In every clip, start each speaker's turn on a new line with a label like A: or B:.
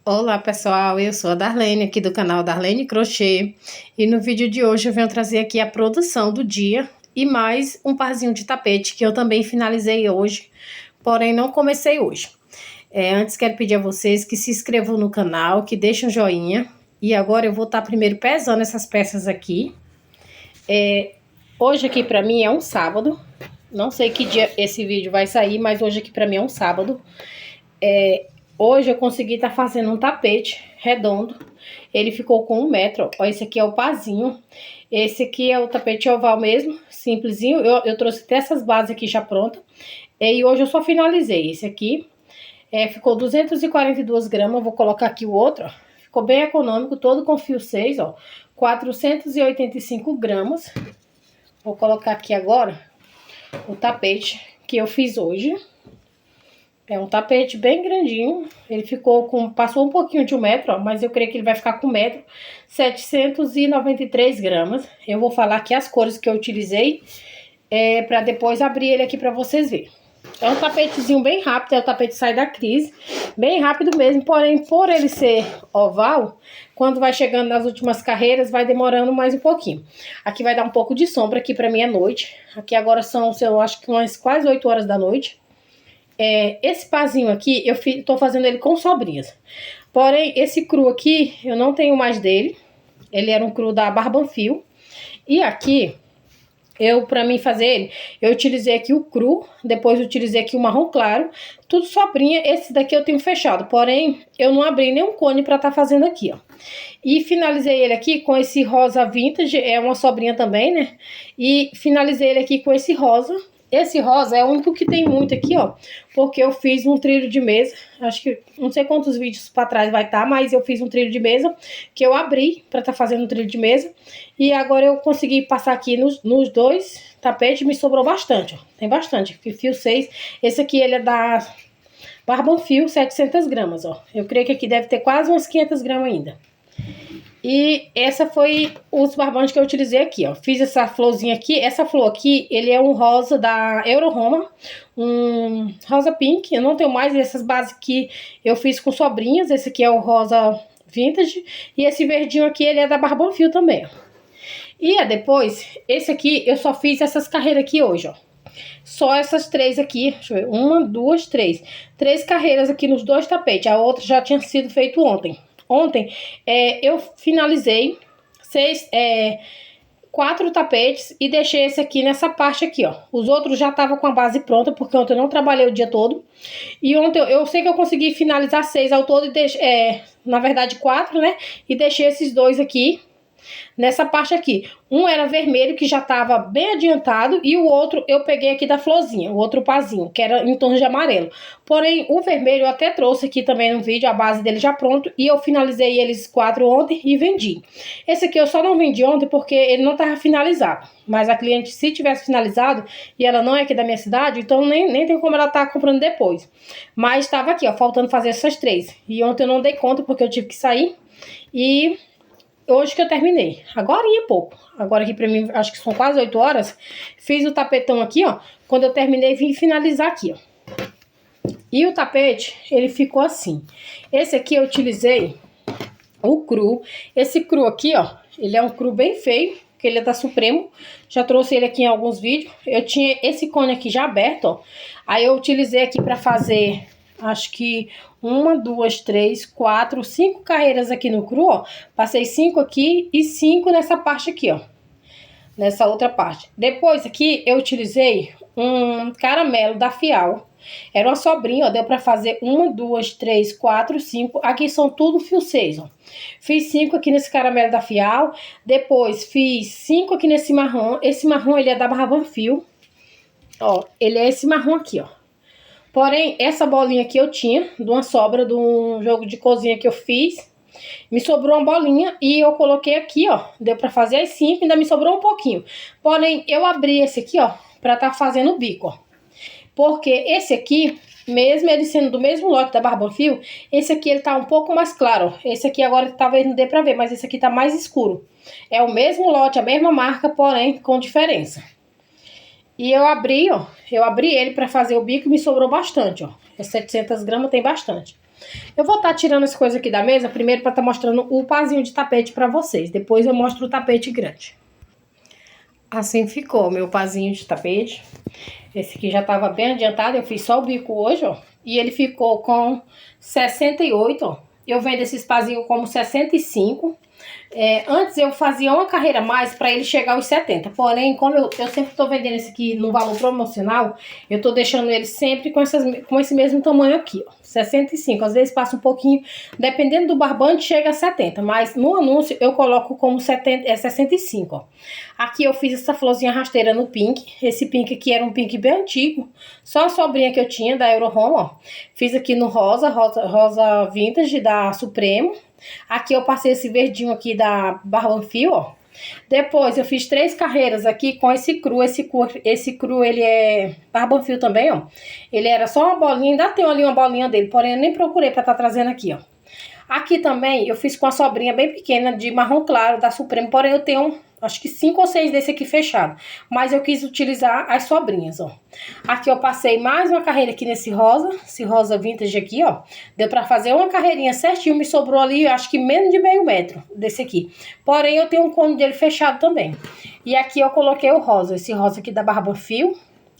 A: Olá pessoal, eu sou a Darlene aqui do canal Darlene Crochê e no vídeo de hoje eu venho trazer aqui a produção do dia e mais um parzinho de tapete que eu também finalizei hoje, porém não comecei hoje. Antes quero pedir a vocês que se inscrevam no canal, que deixem um joinha e agora eu vou estar primeiro pesando essas peças aqui. Hoje aqui pra mim é um sábado, não sei que dia esse vídeo vai sair, mas hoje aqui pra mim é um sábado. Hoje eu consegui estar fazendo um tapete redondo. Ele ficou com 1 metro. Ó, esse aqui é o pazinho. Esse aqui é o tapete oval mesmo, simplesinho. Eu trouxe até essas bases aqui já prontas. E hoje eu só finalizei. Esse aqui ficou 242 gramas. Vou colocar aqui o outro, ó. Ficou bem econômico, todo com fio 6, ó. 485 gramas. Vou colocar aqui agora o tapete que eu fiz hoje. É um tapete bem grandinho, ele ficou com, passou um pouquinho de 1 metro, ó, mas eu creio que ele vai ficar com 1 metro, 793 gramas. Eu vou falar aqui as cores que eu utilizei, para depois abrir ele aqui para vocês verem. É um tapetezinho bem rápido, é o tapete sai da crise, bem rápido mesmo, porém por ele ser oval, quando vai chegando nas últimas carreiras vai demorando mais um pouquinho. Aqui vai dar um pouco de sombra, aqui para mim é noite, aqui agora são, eu acho que umas quase 8 horas da noite. Esse pazinho aqui, eu tô fazendo ele com sobrinhas. Porém, esse cru aqui, eu não tenho mais dele. Ele era um cru da Barbanfio. E aqui, pra mim fazer ele, eu utilizei aqui o cru. Depois eu utilizei aqui o marrom claro. Tudo sobrinha. Esse daqui eu tenho fechado. Porém, eu não abri nenhum cone pra tá fazendo aqui, ó. E finalizei ele aqui com esse rosa vintage. É uma sobrinha também, né? E finalizei ele aqui com esse rosa. Esse rosa é o único que tem muito aqui, ó, porque eu fiz um trilho de mesa, acho que não sei quantos vídeos pra trás vai estar, mas eu fiz um trilho de mesa, que eu abri pra tá fazendo um trilho de mesa, e agora eu consegui passar aqui nos dois tapetes, me sobrou bastante, ó, tem bastante, fio 6, esse aqui ele é da Barbanfio, 700 gramas, ó, eu creio que aqui deve ter quase umas 500 gramas ainda. E essa foi os barbantes que eu utilizei aqui, ó. Fiz essa florzinha aqui. Essa flor aqui, ele é um rosa da Euroroma. Um rosa pink. Eu não tenho mais essas bases que eu fiz com sobrinhas. Esse aqui é o rosa vintage. E esse verdinho aqui, ele é da Barbanfio também, ó. E depois, esse aqui, eu só fiz essas carreiras aqui hoje, ó. Só essas três aqui, deixa eu ver, 1, 2, 3. 3 carreiras aqui nos dois tapetes. A outra já tinha sido feito ontem. Ontem eu finalizei 4 tapetes e deixei esse aqui nessa parte aqui, ó. Os outros já estavam com a base pronta, porque ontem eu não trabalhei o dia todo. E ontem eu sei que eu consegui finalizar 6 ao todo, e na verdade 4, né? E deixei esses 2 aqui nessa parte aqui. Um era vermelho, que já estava bem adiantado, e o outro eu peguei aqui da florzinha, o outro pazinho, que era em tom de amarelo. Porém, o vermelho eu até trouxe aqui também no vídeo, a base dele já pronto, e eu finalizei eles 4 ontem e vendi. Esse aqui eu só não vendi ontem porque ele não estava finalizado. Mas a cliente, se tivesse finalizado, e ela não é aqui da minha cidade, então nem tem como ela estar comprando depois. Mas estava aqui, ó, faltando fazer essas 3. E ontem eu não dei conta porque eu tive que sair, e hoje que eu terminei, agora ia pouco. Agora aqui pra mim, acho que são quase 8 horas. Fiz o tapetão aqui, ó. Quando eu terminei, vim finalizar aqui, ó. E o tapete, ele ficou assim. Esse aqui eu utilizei o cru. Esse cru aqui, ó, ele é um cru bem feio, que ele é da Supremo. Já trouxe ele aqui em alguns vídeos. Eu tinha esse cone aqui já aberto, ó. Aí eu utilizei aqui pra fazer, acho que 1, 2, 3, 4, 5 carreiras aqui no cru, ó. Passei 5 aqui e 5 nessa parte aqui, ó. Nessa outra parte. Depois aqui eu utilizei um caramelo da Fial. Era uma sobrinha, ó. Deu pra fazer 1, 2, 3, 4, 5. Aqui são tudo fio 6, ó. Fiz 5 aqui nesse caramelo da Fial. Depois fiz 5 aqui nesse marrom. Esse marrom, ele é da Barbanfio. Ó, ele é esse marrom aqui, ó. Porém, essa bolinha aqui eu tinha, de uma sobra de um jogo de cozinha que eu fiz. Me sobrou uma bolinha e eu coloquei aqui, ó. Deu pra fazer as 5, ainda me sobrou um pouquinho. Porém, eu abri esse aqui, ó, pra tá fazendo o bico, ó. Porque esse aqui, mesmo ele sendo do mesmo lote da Barbanfio, esse aqui ele tá um pouco mais claro, ó. Esse aqui agora talvez não dê pra ver, mas esse aqui tá mais escuro. É o mesmo lote, a mesma marca, porém com diferença. E eu abri, ó, eu abri ele pra fazer o bico e me sobrou bastante, ó. É 700 gramas, tem bastante. Eu vou estar tirando as coisas aqui da mesa, primeiro para estar mostrando o pazinho de tapete para vocês. Depois eu mostro o tapete grande. Assim ficou meu pazinho de tapete. Esse aqui já estava bem adiantado, eu fiz só o bico hoje, ó. E ele ficou com 68, ó. Eu vendo esses pazinhos como 65. Antes eu fazia uma carreira a mais para ele chegar aos 70. Porém, como eu sempre estou vendendo esse aqui no valor promocional, eu estou deixando ele sempre com esse mesmo tamanho aqui, ó, 65. Às vezes passa um pouquinho, dependendo do barbante, chega a 70. Mas no anúncio eu coloco como 65, ó. Aqui eu fiz essa florzinha rasteira no pink. Esse pink aqui era um pink bem antigo, só a sobrinha que eu tinha da Euro Home, ó. Fiz aqui no rosa vintage da Supremo. Aqui eu passei esse verdinho aqui da Barbanfio, ó. Depois eu fiz 3 carreiras aqui com esse cru. Esse cru ele é Barbanfio também, ó. Ele era só uma bolinha, ainda tem ali uma bolinha dele, porém eu nem procurei pra estar trazendo aqui, ó. Aqui também eu fiz com a sobrinha bem pequena de marrom claro da Supremo, porém eu tenho acho que 5 ou 6 desse aqui fechado. Mas eu quis utilizar as sobrinhas, ó. Aqui eu passei mais uma carreira aqui nesse rosa, esse rosa vintage aqui, ó. Deu pra fazer uma carreirinha certinho, me sobrou ali, acho que menos de meio metro desse aqui. Porém, eu tenho um cone dele fechado também. E aqui eu coloquei o rosa, esse rosa aqui da Barbanfio,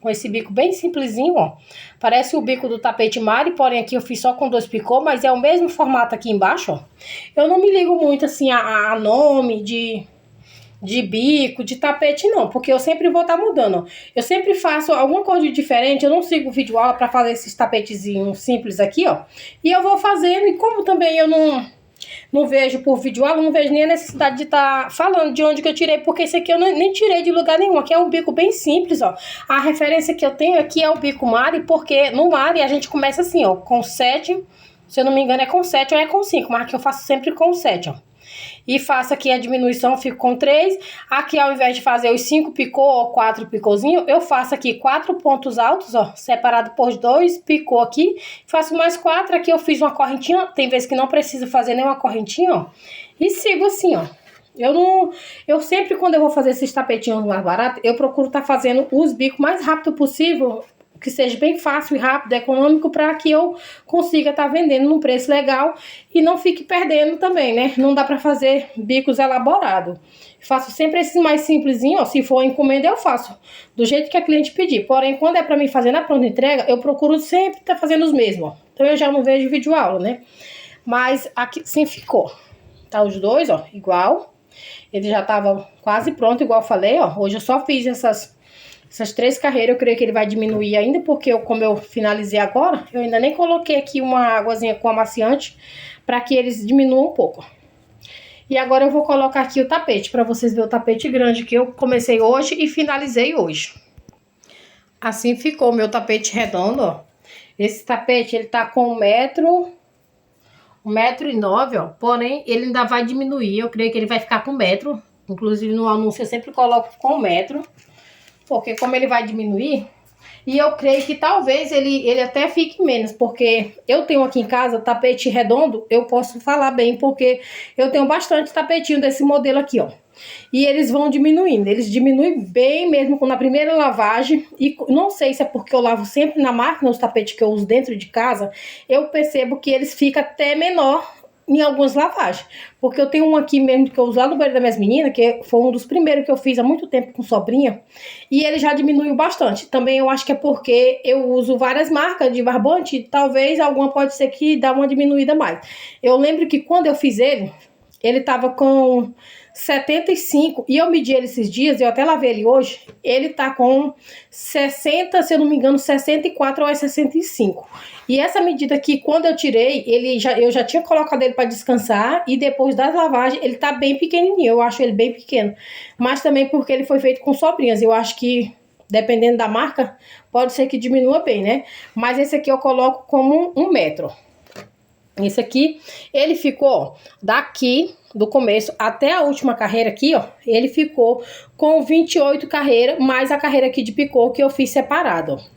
A: com esse bico bem simplesinho, ó. Parece o bico do tapete Mari, porém aqui eu fiz só com 2 picô, mas é o mesmo formato aqui embaixo, ó. Eu não me ligo muito, assim, a nome de bico, de tapete, não, porque eu sempre vou estar mudando, ó. Eu sempre faço alguma coisa de diferente, eu não sigo vídeo aula para fazer esses tapetezinhos simples aqui, ó. E eu vou fazendo, e como também eu não vejo por vídeo aula, não vejo nem a necessidade de estar falando de onde que eu tirei, porque esse aqui eu nem tirei de lugar nenhum. Aqui é um bico bem simples, ó. A referência que eu tenho aqui é o bico Mari, porque no Mari a gente começa assim, ó, com 7, se eu não me engano é com 7 ou é com 5, mas aqui eu faço sempre com 7, ó. E faço aqui a diminuição, fico com 3. Aqui ao invés de fazer os 5 picô ou 4 picôzinhos, eu faço aqui 4 pontos altos, ó, separado por 2, picô aqui. Faço mais 4, aqui eu fiz uma correntinha, tem vezes que não preciso fazer nenhuma correntinha, ó. E sigo assim, ó. Eu sempre, quando eu vou fazer esses tapetinhos mais baratos, eu procuro estar fazendo os bicos mais rápido possível, que seja bem fácil e rápido, econômico, para que eu consiga estar vendendo num preço legal e não fique perdendo também, né? Não dá para fazer bicos elaborados. Faço sempre esses mais simplesinhos, ó. Se for encomenda, eu faço do jeito que a cliente pedir. Porém, quando é para mim fazer na pronta entrega, eu procuro sempre estar fazendo os mesmos, ó. Então eu já não vejo vídeo aula, né? Mas aqui sim ficou. Tá os dois, ó, igual. Ele já tava quase pronto, igual eu falei, ó. Hoje eu só fiz essas 3 carreiras. Eu creio que ele vai diminuir ainda, porque como eu finalizei agora, eu ainda nem coloquei aqui uma águazinha com amaciante para que eles diminuam um pouco. E agora eu vou colocar aqui o tapete, para vocês verem o tapete grande que eu comecei hoje e finalizei hoje. Assim ficou o meu tapete redondo, ó. Esse tapete, ele tá com 1,09 m, ó. Porém, ele ainda vai diminuir. Eu creio que ele vai ficar com 1 metro. Inclusive, no anúncio eu sempre coloco com 1 metro. Porque como ele vai diminuir, e eu creio que talvez ele até fique menos, porque eu tenho aqui em casa tapete redondo, eu posso falar bem, porque eu tenho bastante tapetinho desse modelo aqui, ó. E eles vão diminuindo, eles diminuem bem mesmo na primeira lavagem, e não sei se é porque eu lavo sempre na máquina os tapetes que eu uso dentro de casa, eu percebo que eles ficam até menor em algumas lavagens, porque eu tenho um aqui mesmo que eu uso lá no banheiro das minhas meninas, que foi um dos primeiros que eu fiz há muito tempo com sobrinha, e ele já diminuiu bastante. Também eu acho que é porque eu uso várias marcas de barbante, talvez alguma pode ser que dá uma diminuída mais. Eu lembro que quando eu fiz ele tava com 75, e eu medi ele esses dias, eu até lavei ele hoje, ele tá com 60, se eu não me engano, 64 ou é 65. E essa medida aqui, quando eu tirei, eu já tinha colocado ele para descansar, e depois das lavagens, ele tá bem pequenininho, eu acho ele bem pequeno. Mas também porque ele foi feito com sobrinhas, eu acho que, dependendo da marca, pode ser que diminua bem, né? Mas esse aqui eu coloco como 1 metro. Esse aqui, ele ficou daqui do começo até a última carreira aqui, ó. Ele ficou com 28 carreiras, mais a carreira aqui de picô que eu fiz separado, ó.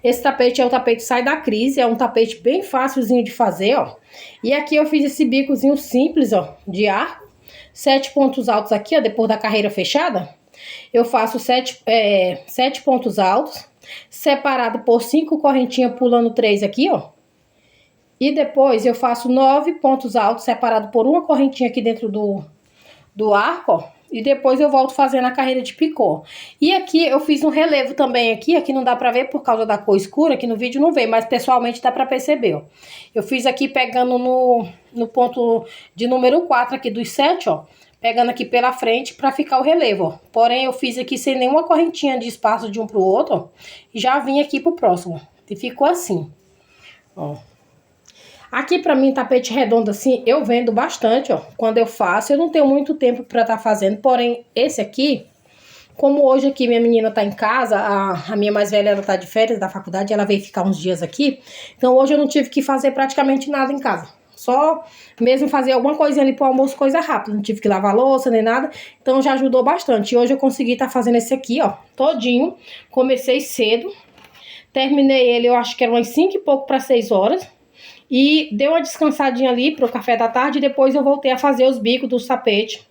A: Esse tapete é o tapete Sai da Crise, é um tapete bem fácilzinho de fazer, ó. E aqui eu fiz esse bicozinho simples, ó, de arco. 7 pontos altos aqui, ó, depois da carreira fechada. Eu faço 7 pontos altos, separado por 5 correntinhas pulando 3 aqui, ó. E depois eu faço 9 pontos altos, separado por uma correntinha aqui dentro do arco, ó. E depois eu volto fazendo a carreira de picô. E aqui eu fiz um relevo também aqui não dá pra ver por causa da cor escura, aqui no vídeo não vê, mas pessoalmente dá pra perceber, ó. Eu fiz aqui pegando no ponto de número 4 aqui dos 7, ó. Pegando aqui pela frente pra ficar o relevo, ó. Porém eu fiz aqui sem nenhuma correntinha de espaço de um pro outro, ó. E já vim aqui pro próximo. E ficou assim, ó. Aqui pra mim, tapete redondo assim, eu vendo bastante, ó. Quando eu faço, eu não tenho muito tempo pra tá fazendo. Porém, esse aqui, como hoje aqui minha menina tá em casa, a minha mais velha, ela tá de férias da faculdade, ela veio ficar uns dias aqui. Então hoje eu não tive que fazer praticamente nada em casa. Só mesmo fazer alguma coisinha ali pro almoço, coisa rápida. Não tive que lavar louça nem nada. Então já ajudou bastante. E hoje eu consegui tá fazendo esse aqui, ó, todinho. Comecei cedo. Terminei ele, eu acho que era umas 5 e pouco para 6 horas. E dei uma descansadinha ali pro café da tarde e depois eu voltei a fazer os bicos dos tapetes.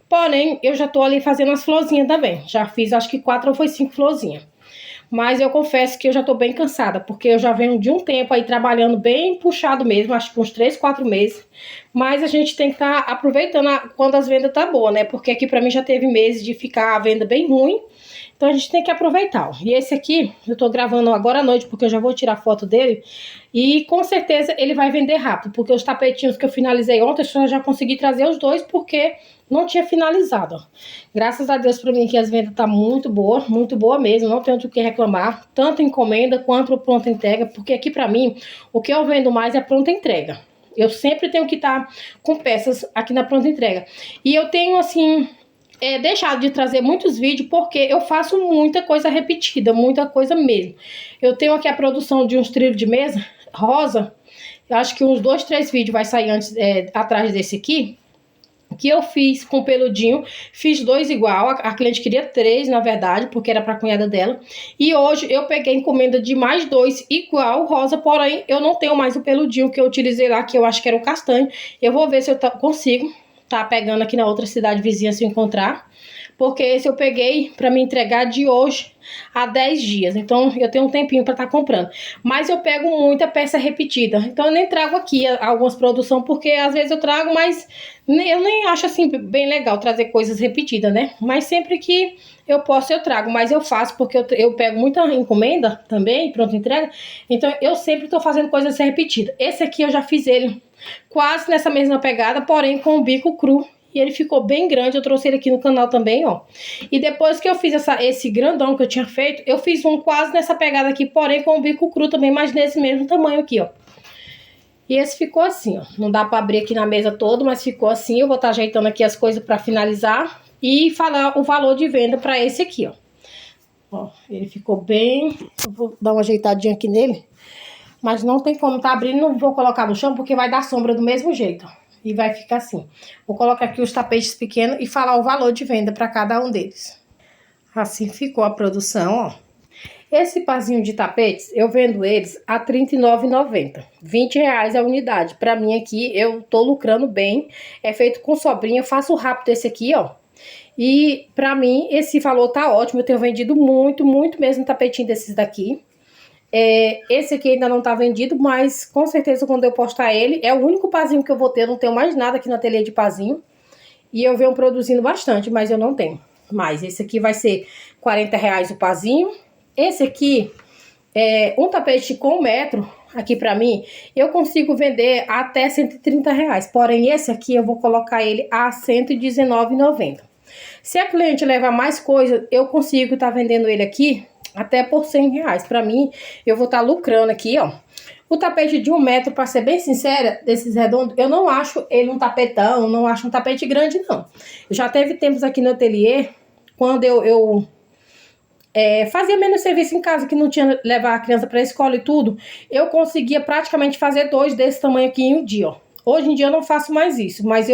A: Porém, eu já tô ali fazendo as florzinhas também. Já fiz acho que 4 ou foi 5 florzinhas. Mas eu confesso que eu já tô bem cansada, porque eu já venho de um tempo aí trabalhando bem puxado mesmo, acho que uns 3, 4 meses. Mas a gente tem que estar aproveitando quando as vendas tá boa, né? Porque aqui pra mim já teve meses de ficar a venda bem ruim. Então a gente tem que aproveitar, ó. E esse aqui, eu tô gravando agora à noite, porque eu já vou tirar foto dele. E com certeza ele vai vender rápido, porque os tapetinhos que eu finalizei ontem, eu já consegui trazer os dois, porque não tinha finalizado, ó. Graças a Deus pra mim que as vendas tá muito boa mesmo, não tenho do que reclamar. Tanto encomenda quanto pronta entrega, porque aqui pra mim, o que eu vendo mais é pronta entrega. Eu sempre tenho que estar com peças aqui na pronta entrega. E eu tenho, assim, deixado de trazer muitos vídeos porque eu faço muita coisa repetida, muita coisa mesmo. Eu tenho aqui a produção de uns trilhos de mesa rosa. Eu acho que uns 2, 3 vídeos vai sair antes, atrás desse aqui, que eu fiz com peludinho. Fiz 2 igual, a cliente queria 3 na verdade, porque era pra cunhada dela. E hoje eu peguei encomenda de mais 2 igual rosa, porém eu não tenho mais o peludinho que eu utilizei lá, que eu acho que era o castanho. Eu vou ver se eu consigo tá pegando aqui na outra cidade vizinha se eu encontrar, porque esse eu peguei pra me entregar de hoje a 10 dias, então eu tenho um tempinho pra tá comprando. Mas eu pego muita peça repetida, então eu nem trago aqui algumas produções, porque às vezes eu trago, mas eu nem acho assim bem legal trazer coisas repetidas, né? Mas sempre que eu posso eu trago, mas eu faço porque eu pego muita encomenda também, pronto, entrega. Então eu sempre tô fazendo coisas repetidas. Esse aqui eu já fiz ele quase nessa mesma pegada, porém com o bico cru. E ele ficou bem grande, eu trouxe ele aqui no canal também, ó. E depois que eu fiz esse grandão que eu tinha feito, eu fiz um quase nessa pegada aqui, porém com o bico cru também, mas nesse mesmo tamanho aqui, ó. E esse ficou assim, ó. Não dá pra abrir aqui na mesa todo, mas ficou assim. Eu vou estar ajeitando aqui as coisas pra finalizar e falar o valor de venda pra esse aqui, ó. Ó, ele ficou bem... Eu vou dar uma ajeitadinha aqui nele. Mas não tem como tá abrindo, não vou colocar no chão, porque vai dar sombra do mesmo jeito, ó. E vai ficar assim. Vou colocar aqui os tapetes pequenos e falar o valor de venda para cada um deles. Assim ficou a produção, ó. Esse parzinho de tapetes, eu vendo eles a R$ 39,90. R$ 20 a unidade. Pra mim aqui, eu tô lucrando bem. É feito com sobrinha, eu faço rápido esse aqui, ó. E pra mim, esse valor tá ótimo. Eu tenho vendido muito, muito mesmo tapetinho desses daqui. Esse aqui ainda não tá vendido, mas com certeza quando eu postar ele, é o único pazinho que eu vou ter, eu não tenho mais nada aqui no ateliê de pazinho. E eu venho produzindo bastante, mas eu não tenho mais. Esse aqui vai ser R$ 40 o pazinho. Esse aqui, um tapete com 1 metro, aqui pra mim, eu consigo vender até R$ 130. Porém, esse aqui eu vou colocar ele a R$ 119,90. Se a cliente levar mais coisa, eu consigo tá vendendo ele aqui até por R$ 100. Pra mim, eu vou estar lucrando aqui, ó. O tapete de 1 metro, pra ser bem sincera, desses redondos, eu não acho ele um tapetão, não acho um tapete grande, não. Já teve tempos aqui no ateliê, quando eu fazia menos serviço em casa, que não tinha levar a criança pra escola e tudo, eu conseguia praticamente fazer 2 desse tamanho aqui em um dia, ó. Hoje em dia eu não faço mais isso, mas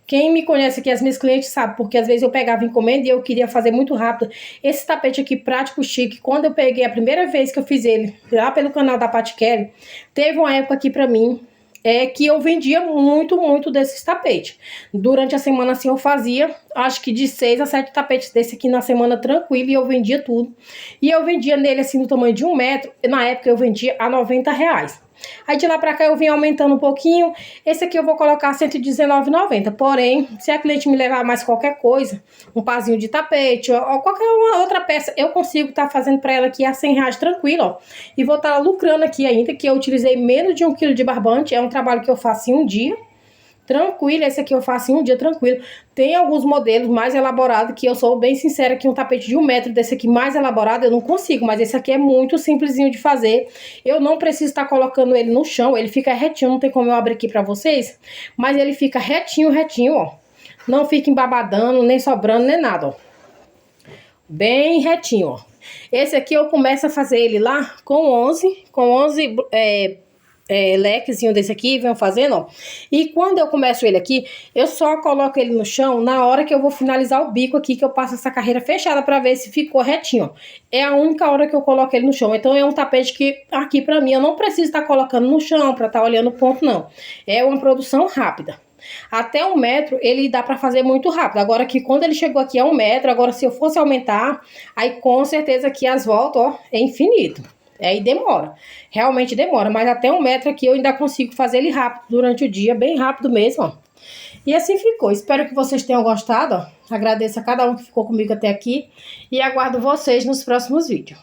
A: quem me conhece aqui, as minhas clientes sabe, porque às vezes eu pegava encomenda e eu queria fazer muito rápido. Esse tapete aqui, prático, chique, quando eu peguei a primeira vez que eu fiz ele, lá pelo canal da Paty Kelly, teve uma época aqui pra mim, que eu vendia muito, muito desses tapetes. Durante a semana, assim, eu fazia, acho que de 6 a 7 tapetes desse aqui na semana, tranquilo, e eu vendia tudo. E eu vendia nele, assim, no tamanho de 1 metro, na época eu vendia a R$ 90. Aí de lá pra cá eu vim aumentando um pouquinho. Esse aqui eu vou colocar R$119,90. Porém, se a cliente me levar mais qualquer coisa, um pazinho de tapete ou qualquer uma outra peça, eu consigo estar fazendo pra ela aqui a R$100 tranquilo, ó. E vou estar lucrando aqui ainda, que eu utilizei menos de 1 quilo de barbante. É um trabalho que eu faço em um dia. Tranquilo, esse aqui eu faço em um dia tranquilo. Tem alguns modelos mais elaborados que eu sou bem sincera que um tapete de 1 metro desse aqui mais elaborado eu não consigo. Mas esse aqui é muito simplesinho de fazer. Eu não preciso estar colocando ele no chão, ele fica retinho, não tem como eu abrir aqui pra vocês. Mas ele fica retinho, retinho, ó. Não fica embabadando, nem sobrando, nem nada, ó. Bem retinho, ó. Esse aqui eu começo a fazer ele lá com 11 lequezinho desse aqui, venho fazendo, ó. E quando eu começo ele aqui, eu só coloco ele no chão na hora que eu vou finalizar o bico aqui, que eu passo essa carreira fechada pra ver se ficou retinho, ó. É a única hora que eu coloco ele no chão. Então é um tapete que aqui pra mim eu não preciso estar colocando no chão pra estar olhando o ponto, não. É uma produção rápida. Até 1 metro ele dá pra fazer muito rápido. Agora que quando ele chegou aqui a 1 metro, agora se eu fosse aumentar, aí com certeza aqui as voltas, ó, é infinito. Aí demora, realmente demora, mas até 1 metro aqui eu ainda consigo fazer ele rápido durante o dia, bem rápido mesmo, ó. E assim ficou. Espero que vocês tenham gostado, ó. Agradeço a cada um que ficou comigo até aqui e aguardo vocês nos próximos vídeos.